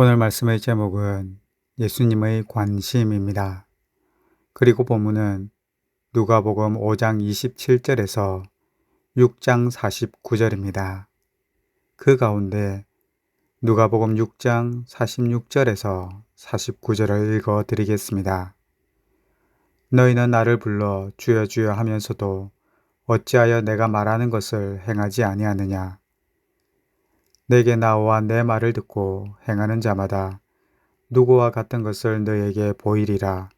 오늘 말씀의 제목은 예수님의 관심입니다. 그리고 본문은 누가복음 5장 27절에서 6장 49절입니다. 그 가운데 누가복음 6장 46절에서 49절을 읽어 드리겠습니다. 너희는 나를 불러 주여 주여 하면서도 어찌하여 내가 말하는 것을 행하지 아니하느냐. 내게 나와 내 말을 듣고 행하는 자마다 누구와 같은 것을 너희에게 보이리라.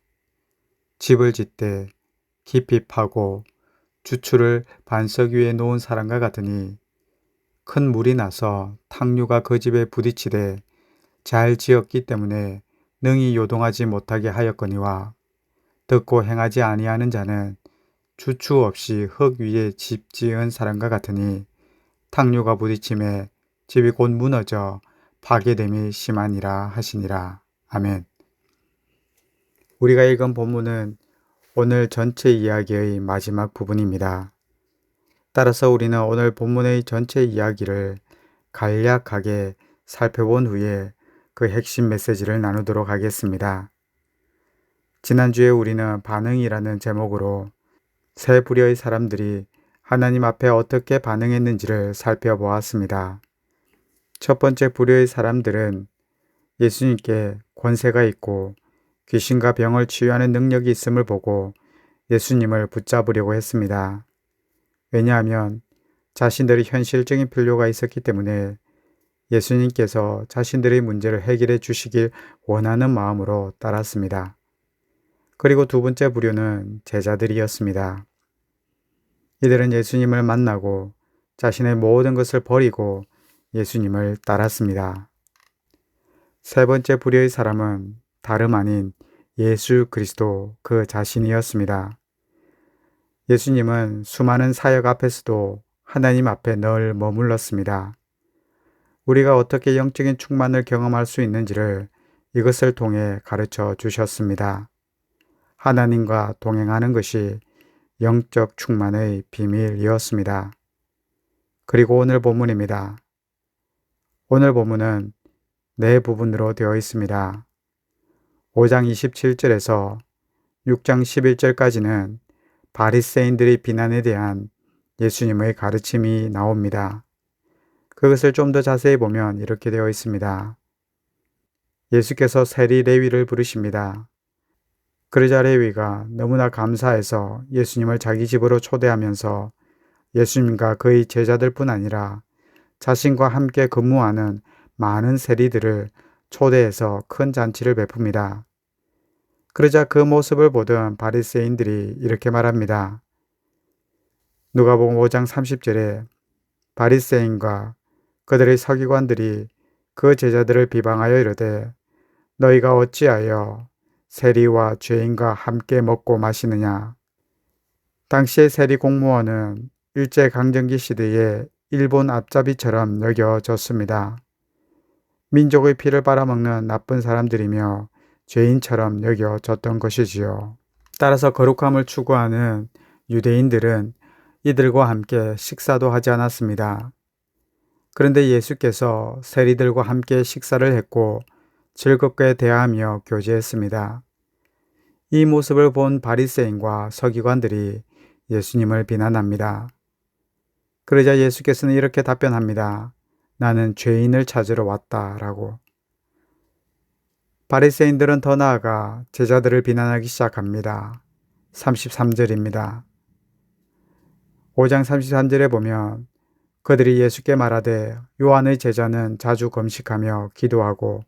집을 짓되 깊이 파고 주추를 반석 위에 놓은 사람과 같으니 큰 물이 나서 탕류가 그 집에 부딪히되 잘 지었기 때문에 능히 요동하지 못하게 하였거니와 듣고 행하지 아니하는 자는 주추 없이 흙 위에 집 지은 사람과 같으니 탕류가 부딪힘에 집이 곧 무너져 파괴됨이 심하니라 하시니라. 아멘. 우리가 읽은 본문은 오늘 전체 이야기의 마지막 부분입니다. 따라서 우리는 오늘 본문의 전체 이야기를 간략하게 살펴본 후에 그 핵심 메시지를 나누도록 하겠습니다. 지난주에 우리는 반응이라는 제목으로 세 부류의 사람들이 하나님 앞에 어떻게 반응했는지를 살펴보았습니다. 첫 번째 부류의 사람들은 예수님께 권세가 있고 귀신과 병을 치유하는 능력이 있음을 보고 예수님을 붙잡으려고 했습니다. 왜냐하면 자신들의 현실적인 필요가 있었기 때문에 예수님께서 자신들의 문제를 해결해 주시길 원하는 마음으로 따랐습니다. 그리고 두 번째 부류는 제자들이었습니다. 이들은 예수님을 만나고 자신의 모든 것을 버리고 예수님을 따랐습니다. 세 번째 부류의 사람은 다름 아닌 예수 그리스도 그 자신이었습니다. 예수님은 수많은 사역 앞에서도 하나님 앞에 늘 머물렀습니다. 우리가 어떻게 영적인 충만을 경험할 수 있는지를 이것을 통해 가르쳐 주셨습니다. 하나님과 동행하는 것이 영적 충만의 비밀이었습니다. 그리고 오늘 본문입니다. 오늘 본문은 네 부분으로 되어 있습니다. 5장 27절에서 6장 11절까지는 바리새인들의 비난에 대한 예수님의 가르침이 나옵니다. 그것을 좀 더 자세히 보면 이렇게 되어 있습니다. 예수께서 세리 레위를 부르십니다. 그러자 레위가 너무나 감사해서 예수님을 자기 집으로 초대하면서 예수님과 그의 제자들뿐 아니라 자신과 함께 근무하는 많은 세리들을 초대해서 큰 잔치를 베풉니다. 그러자 그 모습을 보던 바리새인들이 이렇게 말합니다. 누가복음 5장 30절에 바리새인과 그들의 서기관들이 그 제자들을 비방하여 이르되 너희가 어찌하여 세리와 죄인과 함께 먹고 마시느냐. 당시의 세리 공무원은 일제강점기 시대의 일본 앞잡이처럼 여겨졌습니다. 민족의 피를 빨아먹는 나쁜 사람들이며 죄인처럼 여겨졌던 것이지요. 따라서 거룩함을 추구하는 유대인들은 이들과 함께 식사도 하지 않았습니다. 그런데 예수께서 세리들과 함께 식사를 했고 즐겁게 대하며 교제했습니다. 이 모습을 본 바리새인과 서기관들이 예수님을 비난합니다. 그러자 예수께서는 이렇게 답변합니다. 나는 죄인을 찾으러 왔다라고. 바리새인들은 더 나아가 제자들을 비난하기 시작합니다. 33절입니다. 5장 33절에 보면 그들이 예수께 말하되 요한의 제자는 자주 금식하며 기도하고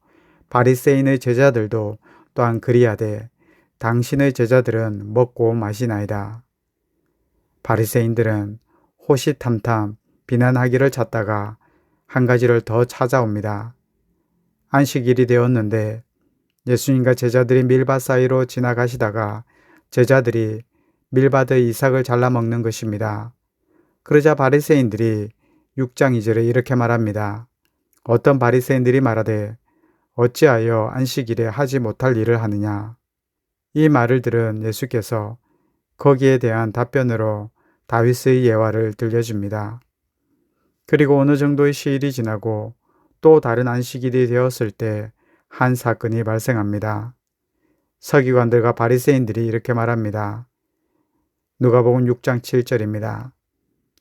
바리새인의 제자들도 또한 그리하되 당신의 제자들은 먹고 마시나이다. 바리새인들은 호시탐탐 비난하기를 찾다가 한 가지를 더 찾아옵니다. 안식일이 되었는데 예수님과 제자들이 밀밭 사이로 지나가시다가 제자들이 밀밭의 이삭을 잘라 먹는 것입니다. 그러자 바리새인들이 6장 2절에 이렇게 말합니다. 어떤 바리새인들이 말하되 어찌하여 안식일에 하지 못할 일을 하느냐. 이 말을 들은 예수께서 거기에 대한 답변으로 다윗의 예화를 들려줍니다. 그리고 어느 정도의 시일이 지나고 또 다른 안식일이 되었을 때 한 사건이 발생합니다. 서기관들과 바리새인들이 이렇게 말합니다. 누가복음 6장 7절입니다.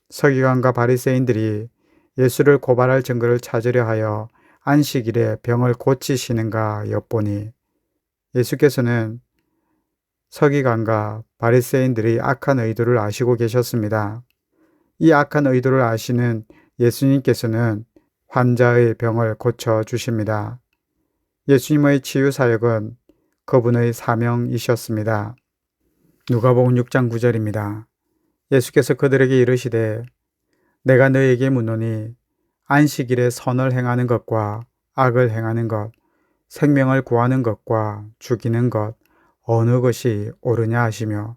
서기관과 바리새인들이 예수를 고발할 증거를 찾으려 하여 안식일에 병을 고치시는가 엿보니 예수께서는 서기관과 바리새인들의 악한 의도를 아시고 계셨습니다. 이 악한 의도를 아시는 예수님께서는 환자의 병을 고쳐주십니다. 예수님의 치유사역은 그분의 사명이셨습니다. 누가복음 6장 9절입니다. 예수께서 그들에게 이르시되 내가 너희에게 묻노니 안식일에 선을 행하는 것과 악을 행하는 것, 생명을 구하는 것과 죽이는 것 어느 것이 옳으냐 하시며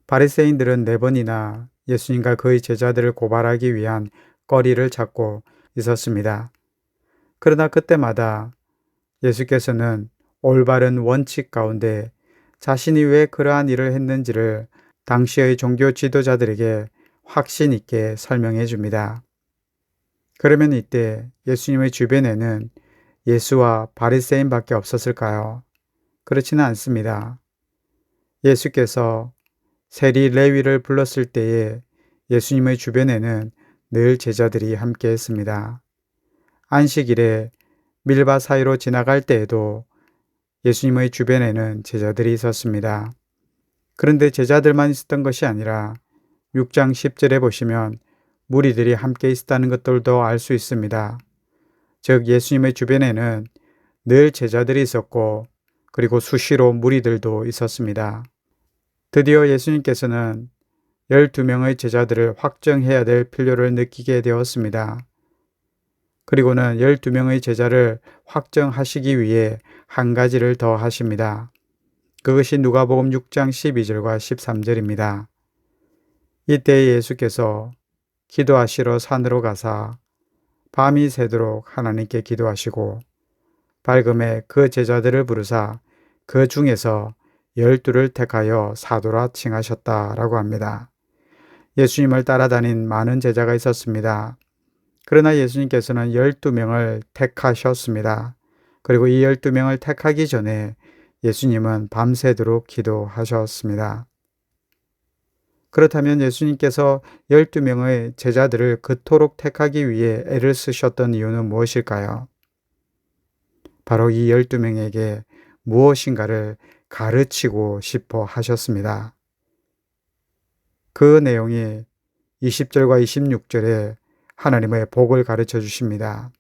바리새인들은 4번이나 예수님과 그의 제자들을 고발하기 위한 거리를 찾고 있었습니다. 그러나 그때마다 예수께서는 올바른 원칙 가운데 자신이 왜 그러한 일을 했는지를 당시의 종교 지도자들에게 확신 있게 설명해 줍니다. 그러면 이때 예수님의 주변에는 예수와 바리새인밖에 없었을까요? 그렇지는 않습니다. 예수께서 세리 레위를 불렀을 때에 예수님의 주변에는 늘 제자들이 함께 했습니다. 안식일에 밀밭 사이로 지나갈 때에도 예수님의 주변에는 제자들이 있었습니다. 그런데 제자들만 있었던 것이 아니라 6장 10절에 보시면 무리들이 함께 있었다는 것들도 알 수 있습니다. 즉 예수님의 주변에는 늘 제자들이 있었고 그리고 수시로 무리들도 있었습니다. 드디어 예수님께서는 12명의 제자들을 확정해야 될 필요를 느끼게 되었습니다. 그리고는 12명의 제자를 확정하시기 위해 한 가지를 더 하십니다. 그것이 누가복음 6장 12절과 13절입니다. 이때 예수께서 기도하시러 산으로 가사 밤이 새도록 하나님께 기도하시고 밝음에 그 제자들을 부르사 그 중에서 12를 택하여 사도라 칭하셨다라고 합니다. 예수님을 따라다닌 많은 제자가 있었습니다. 그러나 예수님께서는 12명을 택하셨습니다. 그리고 이 12명을 택하기 전에 예수님은 밤새도록 기도하셨습니다. 그렇다면 예수님께서 12명의 제자들을 그토록 택하기 위해 애를 쓰셨던 이유는 무엇일까요? 바로 이 12명에게 무엇인가를 가르치고 싶어 하셨습니다. 그 내용이 20절과 26절에 하나님의 복을 가르쳐 주십니다.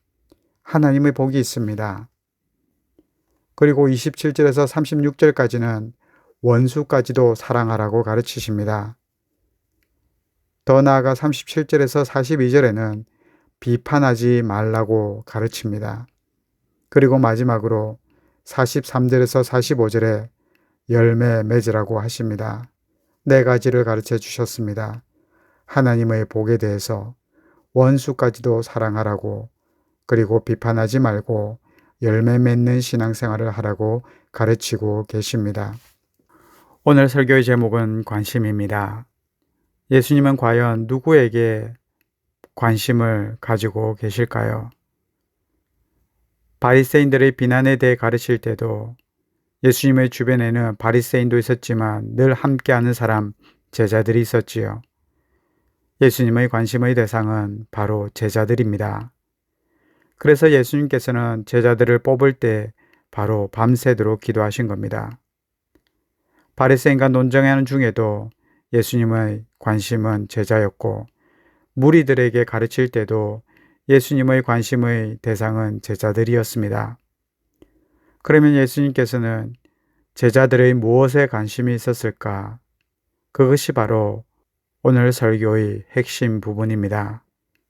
하나님의 복이 있습니다. 그리고 27절에서 36절까지는 원수까지도 사랑하라고 가르치십니다. 더 나아가 37절에서 42절에는 비판하지 말라고 가르칩니다. 그리고 마지막으로 43절에서 45절에 열매 맺으라고 하십니다. 4가지를 가르쳐 주셨습니다. 하나님의 복에 대해서 원수까지도 사랑하라고 그리고 비판하지 말고 열매 맺는 신앙생활을 하라고 가르치고 계십니다. 오늘 설교의 제목은 관심입니다. 예수님은 과연 누구에게 관심을 가지고 계실까요? 바리새인들의 비난에 대해 가르칠 때도 예수님의 주변에는 바리새인도 있었지만 늘 함께하는 사람, 제자들이 있었지요. 예수님의 관심의 대상은 바로 제자들입니다. 그래서 예수님께서는 제자들을 뽑을 때 바로 밤새도록 기도하신 겁니다. 바리새인과 논쟁하는 중에도 예수님의 관심은 제자였고 무리들에게 가르칠 때도 예수님의 관심의 대상은 제자들이었습니다. 그러면 예수님께서는 제자들의 무엇에 관심이 있었을까? 그것이 바로 오늘 설교의 핵심 부분입니다.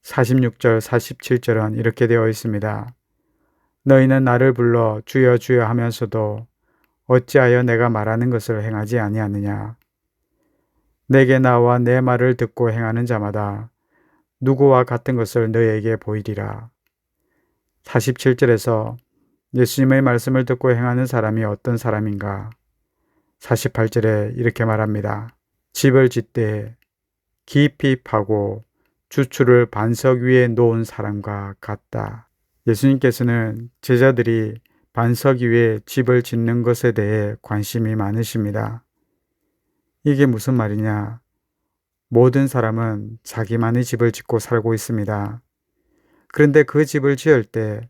46절, 47절은 이렇게 되어 있습니다. 너희는 나를 불러 주여 주여 하면서도 어찌하여 내가 말하는 것을 행하지 아니하느냐? 내게 나와 내 말을 듣고 행하는 자마다 누구와 같은 것을 너희에게 보이리라. 47절에서 예수님의 말씀을 듣고 행하는 사람이 어떤 사람인가? 48절에 이렇게 말합니다. 집을 짓되 깊이 파고 주추를 반석 위에 놓은 사람과 같다. 예수님께서는 제자들이 반석 위에 집을 짓는 것에 대해 관심이 많으십니다. 이게 무슨 말이냐? 모든 사람은 자기만의 집을 짓고 살고 있습니다. 그런데 그 집을 지을 때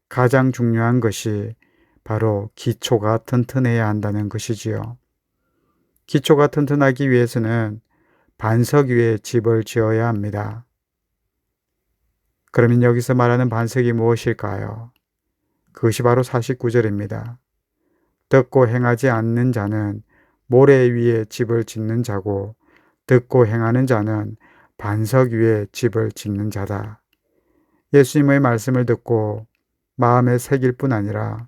가장 중요한 것이 바로 기초가 튼튼해야 한다는 것이지요. 기초가 튼튼하기 위해서는 반석 위에 집을 지어야 합니다. 그러면 여기서 말하는 반석이 무엇일까요? 그것이 바로 49절입니다. 듣고 행하지 않는 자는 모래 위에 집을 짓는 자고 듣고 행하는 자는 반석 위에 집을 짓는 자다. 예수님의 말씀을 듣고 마음에 새길 뿐 아니라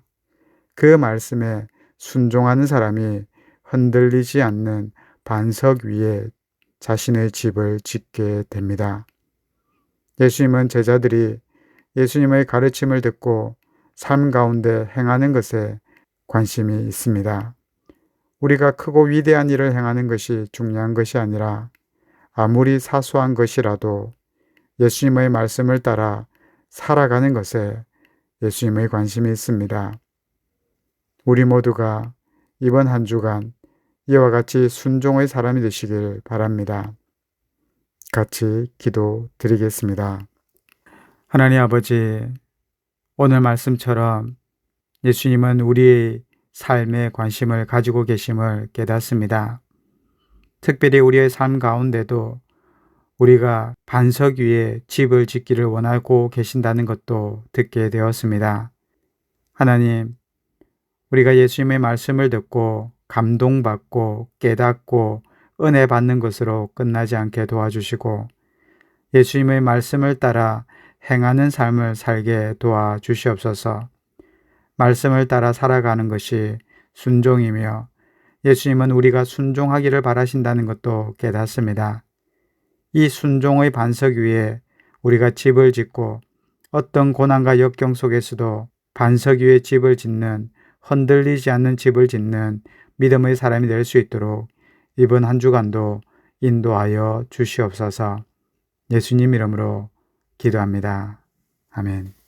그 말씀에 순종하는 사람이 흔들리지 않는 반석 위에 자신의 집을 짓게 됩니다. 예수님은 제자들이 예수님의 가르침을 듣고 삶 가운데 행하는 것에 관심이 있습니다. 우리가 크고 위대한 일을 행하는 것이 중요한 것이 아니라 아무리 사소한 것이라도 예수님의 말씀을 따라 살아가는 것에 예수님의 관심이 있습니다. 우리 모두가 이번 한 주간 이와 같이 순종의 사람이 되시길 바랍니다. 같이 기도드리겠습니다. 하나님 아버지, 오늘 말씀처럼 예수님은 우리의 삶에 관심을 가지고 계심을 깨닫습니다. 특별히 우리의 삶 가운데도 우리가 반석 위에 집을 짓기를 원하고 계신다는 것도 듣게 되었습니다. 하나님, 우리가 예수님의 말씀을 듣고 감동받고 깨닫고 은혜 받는 것으로 끝나지 않게 도와주시고 예수님의 말씀을 따라 행하는 삶을 살게 도와주시옵소서. 말씀을 따라 살아가는 것이 순종이며 예수님은 우리가 순종하기를 바라신다는 것도 깨닫습니다. 이 순종의 반석 위에 우리가 집을 짓고 어떤 고난과 역경 속에서도 반석 위에 집을 짓는, 흔들리지 않는 집을 짓는 믿음의 사람이 될 수 있도록 이번 한 주간도 인도하여 주시옵소서. 예수님 이름으로 기도합니다. 아멘.